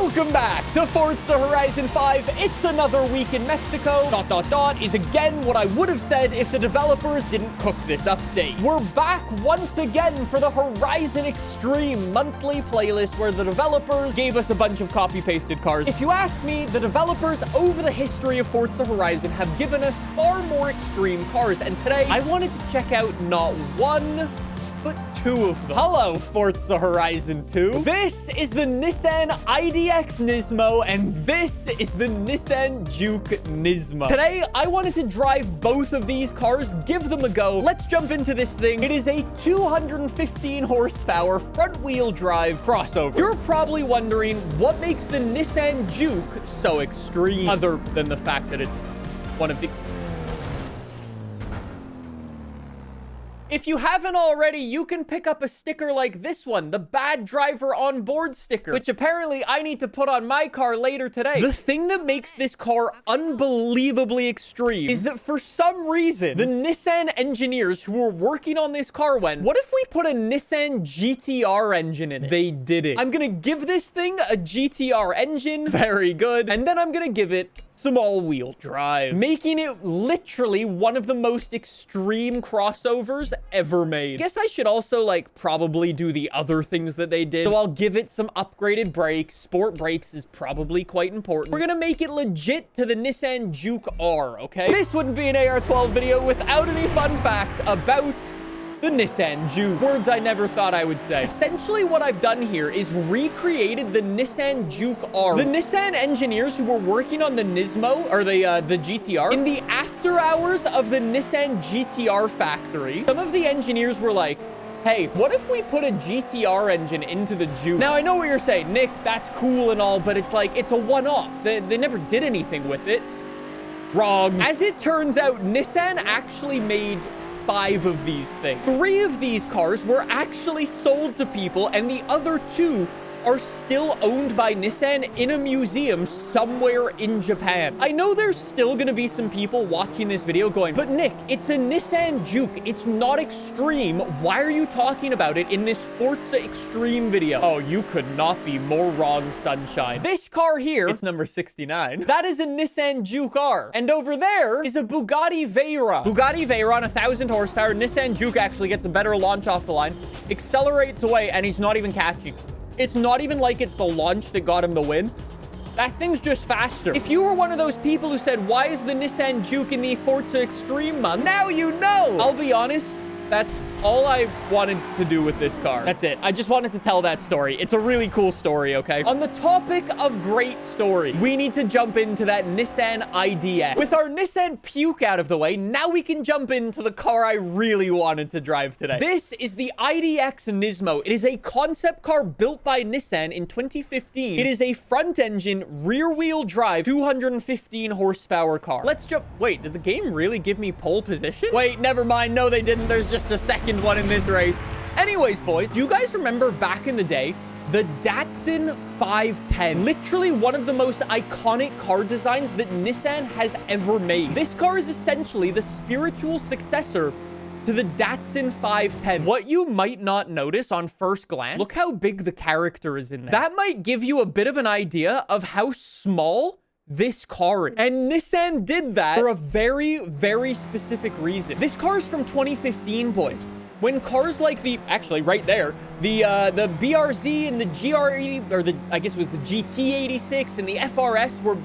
Welcome back to Forza Horizon 5. It's another week in Mexico. ... is again what I would have said if the developers didn't cook this update. We're back once again for the Horizon Extreme monthly playlist where the developers gave us a bunch of copy-pasted cars. If you ask me, the developers over the history of Forza Horizon have given us far more extreme cars, and today I wanted to check out not one, but two of them. Hello, Forza Horizon 2. This is the Nissan IDx Nismo, and this is the Nissan Juke Nismo. Today, I wanted to drive both of these cars, give them a go. Let's jump into this thing. It is a 215 horsepower front-wheel drive crossover. You're probably wondering what makes the Nissan Juke so extreme, other than the fact that it's one of the... If you haven't already, you can pick up a sticker like this one, the bad driver on board sticker, which apparently I need to put on my car later today. The thing that makes this car unbelievably extreme is that for some reason, the Nissan engineers who were working on this car went, what if we put a Nissan GTR engine in it? They did it. I'm gonna give this thing a GTR engine. Very good. And then I'm gonna give it some all-wheel drive, making it literally one of the most extreme crossovers ever made. Guess I should also probably do the other things that they did. So I'll give it some upgraded brakes. Sport brakes is probably quite important. We're gonna make it legit to the Nissan Juke R, okay? This wouldn't be an AR12 video without any fun facts about the Nissan Juke. Words I never thought I would say. Essentially, what I've done here is recreated the Nissan Juke R. The Nissan engineers who were working on the Nismo, or the GTR, in the after hours of the Nissan GTR factory, some of the engineers were like, hey, what if we put a GTR engine into the Juke? Now, I know what you're saying, Nick, that's cool and all, but it's a one-off. They never did anything with it. Wrong. As it turns out, Nissan actually made 5 of these things. 3 of these cars were actually sold to people, and the other 2 are still owned by Nissan in a museum somewhere in Japan. I know there's still gonna be some people watching this video going, but Nick, it's a Nissan Juke. It's not extreme. Why are you talking about it in this Forza Extreme video? Oh, you could not be more wrong, sunshine. This car here, it's number 69. That is a Nissan Juke R. And over there is a Bugatti Veyron. Bugatti Veyron, 1,000 horsepower. Nissan Juke actually gets a better launch off the line, accelerates away, and he's not even catching. It's not even like it's the launch that got him the win. That thing's just faster. If you were one of those people who said, why is the Nissan Juke in the Forza Extreme month? Now you know! I'll be honest, that's all I wanted to do with this car. That's it. I just wanted to tell that story. It's a really cool story, okay? On the topic of great stories, we need to jump into that Nissan IDx. With our Nissan Puke out of the way, now we can jump into the car I really wanted to drive today. This is the IDx Nismo. It is a concept car built by Nissan in 2015. It is a front-engine, rear-wheel drive, 215 horsepower car. Let's jump. Wait, did the game really give me pole position? Wait, never mind. No, they didn't. There's just a second one in this race. Anyways, boys, do you guys remember back in the day, the Datsun 510? Literally one of the most iconic car designs that Nissan has ever made. This car is essentially the spiritual successor to the Datsun 510. What you might not notice on first glance, look how big the character is in there. That might give you a bit of an idea of how small this car is. And Nissan did that for a very, very specific reason. This car is from 2015, boys. When cars like actually right there, the BRZ and the GR80, or I guess it was the GT86 and the FRS were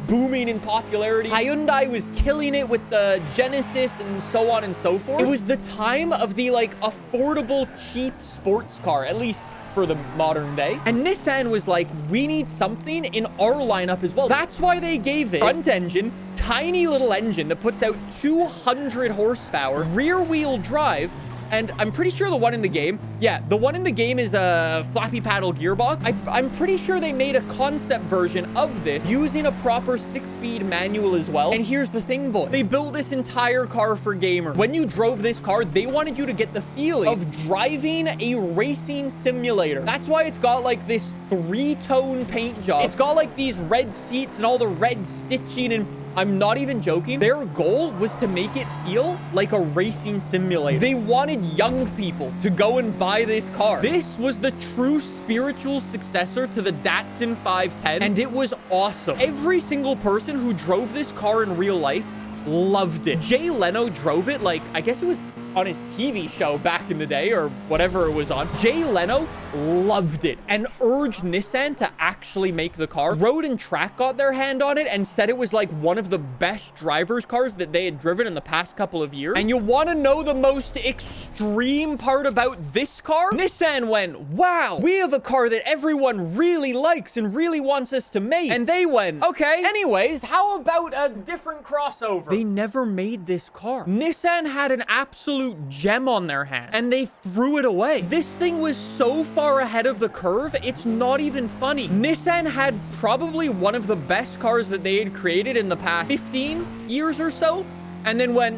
booming in popularity. Hyundai was killing it with the Genesis and so on and so forth. It was the time of the affordable, cheap sports car, at least for the modern day. And Nissan was like, we need something in our lineup as well. That's why they gave it front engine, tiny little engine that puts out 200 horsepower, rear wheel drive, And I'm pretty sure the one in the game, yeah, the one in the game is a flappy paddle gearbox. I'm pretty sure they made a concept version of this using a proper 6-speed manual as well. And here's the thing, boys. They built this entire car for gamers. When you drove this car, they wanted you to get the feeling of driving a racing simulator. That's why it's got like this 3-tone paint job. It's got like these red seats and all the red stitching and I'm not even joking. Their goal was to make it feel like a racing simulator. They wanted young people to go and buy this car. This was the true spiritual successor to the Datsun 510, and it was awesome. Every single person who drove this car in real life loved it. Jay Leno drove it, like, I guess it was on his TV show back in the day or whatever it was on. Jay Leno loved it and urged Nissan to actually make the car. Road and Track got their hand on it and said it was like one of the best driver's cars that they had driven in the past couple of years. And you want to know the most extreme part about this car? Nissan went, wow, we have a car that everyone really likes and really wants us to make. And they went, okay, anyways, how about a different crossover? They never made this car. Nissan had an absolute gem on their hand and they threw it away. This thing was so far ahead of the curve, it's not even funny. Nissan had probably one of the best cars that they had created in the past 15 years or so, and then went,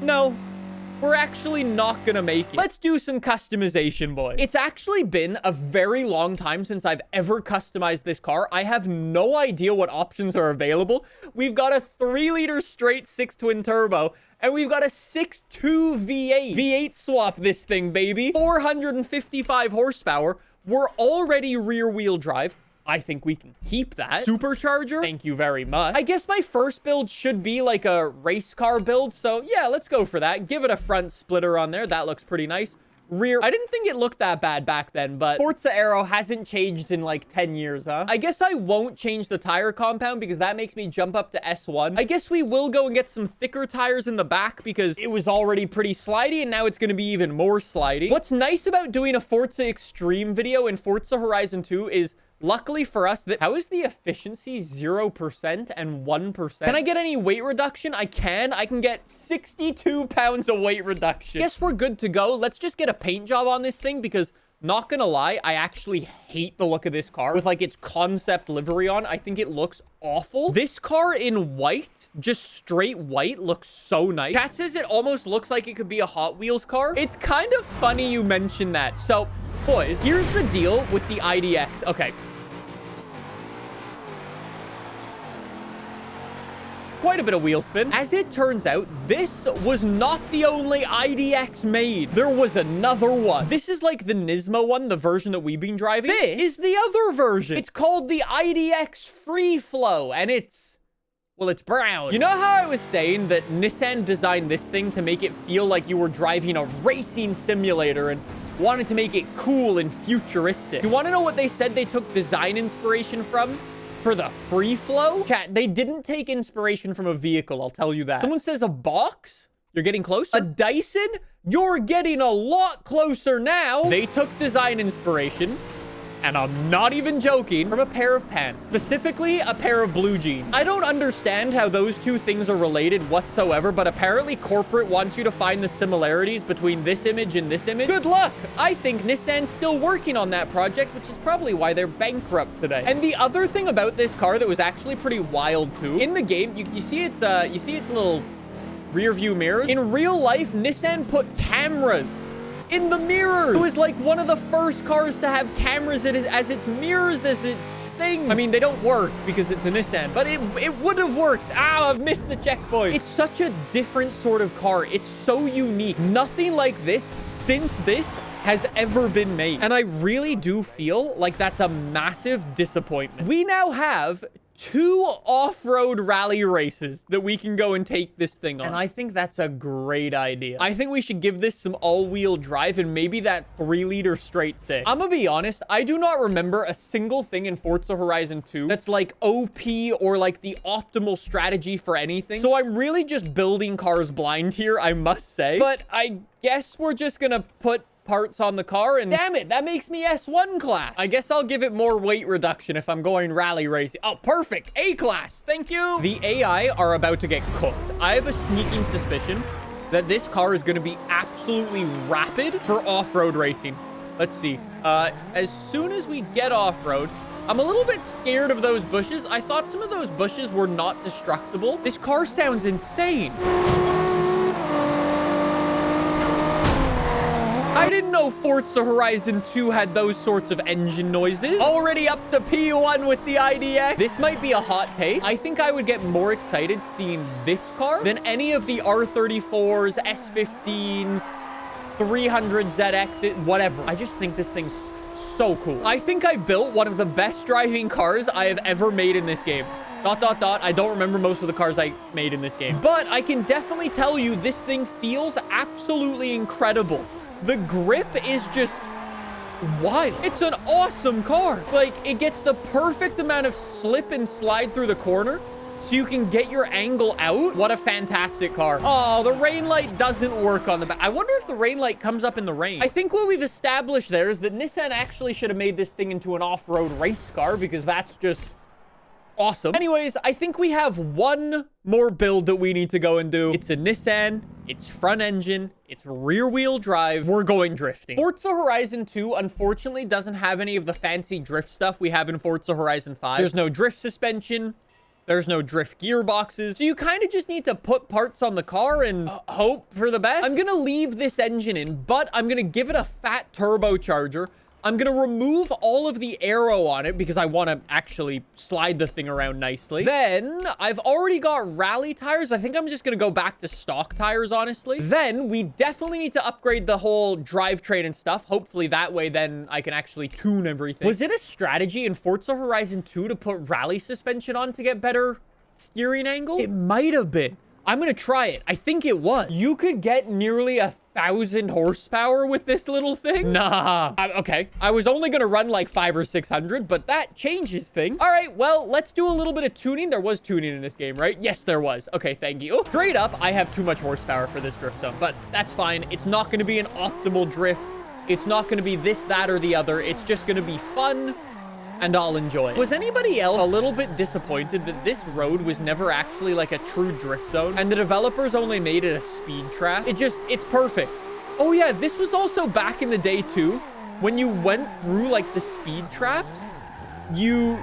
no, we're actually not gonna make it. Let's do some customization, boys. It's actually been a very long time since I've ever customized this car. I have no idea what options are available. We've got a 3-liter straight 6 twin turbo, and we've got a 6.2 V8. V8 swap this thing, baby. 455 horsepower. We're already rear-wheel drive. I think we can keep that. Supercharger? Thank you very much. I guess my first build should be like a race car build. So yeah, let's go for that. Give it a front splitter on there. That looks pretty nice. Rear, I didn't think it looked that bad back then, but Forza Aero hasn't changed in like 10 years, huh? I guess I won't change the tire compound because that makes me jump up to S1. I guess we will go and get some thicker tires in the back because it was already pretty slidey and now it's going to be even more slidey. What's nice about doing a Forza Extreme video in Forza Horizon 2 is, luckily for us, that how is the efficiency 0% and 1%? Can I get any weight reduction? I can. I can get 62 pounds of weight reduction. Guess we're good to go. Let's just get a paint job on this thing because, not gonna lie, I actually hate the look of this car with like its concept livery on. I think it looks awful. This car in white, just straight white, looks so nice. Kat says it almost looks like it could be a Hot Wheels car. It's kind of funny you mentioned that. So, boys, here's the deal with the IDx. Okay. Quite a bit of wheel spin. As it turns out, this was not the only IDX made. There was another one. This is like the Nismo one, the version that we've been driving. This is the other version. It's called the IDX Free Flow, and it's, well, it's brown. You know how I was saying that Nissan designed this thing to make it feel like you were driving a racing simulator and wanted to make it cool and futuristic? You want to know what they said they took design inspiration from? For the free flow? Chat, they didn't take inspiration from a vehicle, I'll tell you that. Someone says a box? You're getting close. A Dyson? You're getting a lot closer now. They took design inspiration, and I'm not even joking, from a pair of pants. Specifically, a pair of blue jeans. I don't understand how those two things are related whatsoever, but apparently corporate wants you to find the similarities between this image and this image. Good luck. I think Nissan's still working on that project, which is probably why they're bankrupt today. And the other thing about this car that was actually pretty wild too, in the game, you see its little rear view mirrors. In real life, Nissan put cameras in the mirrors. It was like one of the first cars to have cameras as its mirrors, as its thing. I mean, they don't work because it's a Nissan, but it would have worked. Ow, I've missed the checkpoint. It's such a different sort of car. It's so unique. Nothing like this since this has ever been made. And I really do feel like that's a massive disappointment. We now have 2 off-road rally races that we can go and take this thing on. And I think that's a great idea. I think we should give this some all-wheel drive and maybe that 3-liter straight 6. I'm gonna be honest, I do not remember a single thing in Forza Horizon 2 that's like OP or like the optimal strategy for anything. So I'm really just building cars blind here, I must say. But I guess we're just gonna put parts on the car and damn it, that makes me S1 class. I guess I'll give it more weight reduction if I'm going rally racing. Oh, perfect. A class. Thank you. The AI are about to get cooked. I have a sneaking suspicion that this car is going to be absolutely rapid for off-road racing. Let's see. As soon as we get off-road, I'm a little bit scared of those bushes. I thought some of those bushes were not destructible. This car sounds insane. I didn't know Forza Horizon 2 had those sorts of engine noises. Already up to P1 with the IDx. This might be a hot take. I think I would get more excited seeing this car than any of the R34s, S15s, 300ZX, whatever. I just think this thing's so cool. I think I built one of the best driving cars I have ever made in this game. ... I don't remember most of the cars I made in this game, but I can definitely tell you this thing feels absolutely incredible. The grip is just wild. It's an awesome car. Like, it gets the perfect amount of slip and slide through the corner so you can get your angle out. What a fantastic car. Oh, the rain light doesn't work on the back. I wonder if the rain light comes up in the rain. I think what we've established there is that Nissan actually should have made this thing into an off-road race car, because that's just awesome. Anyways, I think we have one more build that we need to go and do. It's a Nissan. It's front engine. It's rear wheel drive. We're going drifting. Forza Horizon 2, unfortunately, doesn't have any of the fancy drift stuff we have in Forza Horizon 5. There's no drift suspension. There's no drift gearboxes. So you kind of just need to put parts on the car and hope for the best. I'm going to leave this engine in, but I'm going to give it a fat turbocharger. I'm going to remove all of the aero on it because I want to actually slide the thing around nicely. Then I've already got rally tires. I think I'm just going to go back to stock tires, honestly. Then we definitely need to upgrade the whole drivetrain and stuff. Hopefully that way then I can actually tune everything. Was it a strategy in Forza Horizon 2 to put rally suspension on to get better steering angle? It might have been. I'm going to try it. I think it was. You could get nearly 1,000 horsepower with this little thing. Nah. Okay. I was only going to run like 500 or 600, but that changes things. All right. Well, let's do a little bit of tuning. There was tuning in this game, right? Yes, there was. Okay. Thank you. Straight up, I have too much horsepower for this drift zone, but that's fine. It's not going to be an optimal drift. It's not going to be this, that, or the other. It's just going to be fun, and I'll enjoy it. Was anybody else a little bit disappointed that this road was never actually like a true drift zone and the developers only made it a speed trap? It's perfect. Oh yeah, this was also back in the day too. When you went through like the speed traps, you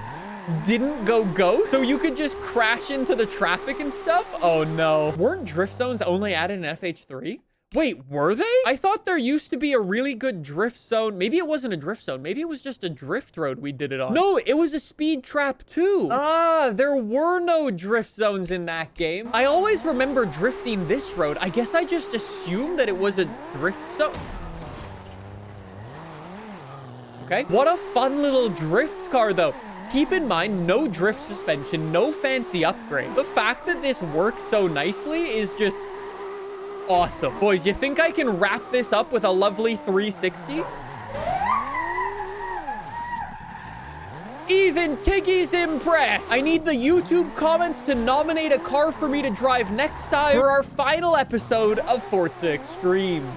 didn't go, so you could just crash into the traffic and stuff. Oh no. Weren't drift zones only added in FH3? Wait, were they? I thought there used to be a really good drift zone. Maybe it wasn't a drift zone. Maybe it was just a drift road we did it on. No, it was a speed trap too. Ah, there were no drift zones in that game. I always remember drifting this road. I guess I just assumed that it was a drift zone. Okay. What a fun little drift car though. Keep in mind, no drift suspension, no fancy upgrade. The fact that this works so nicely is just awesome. Boys, you think I can wrap this up with a lovely 360? Even Tiggy's impressed. I need the YouTube comments to nominate a car for me to drive next time for our final episode of Forza Extreme.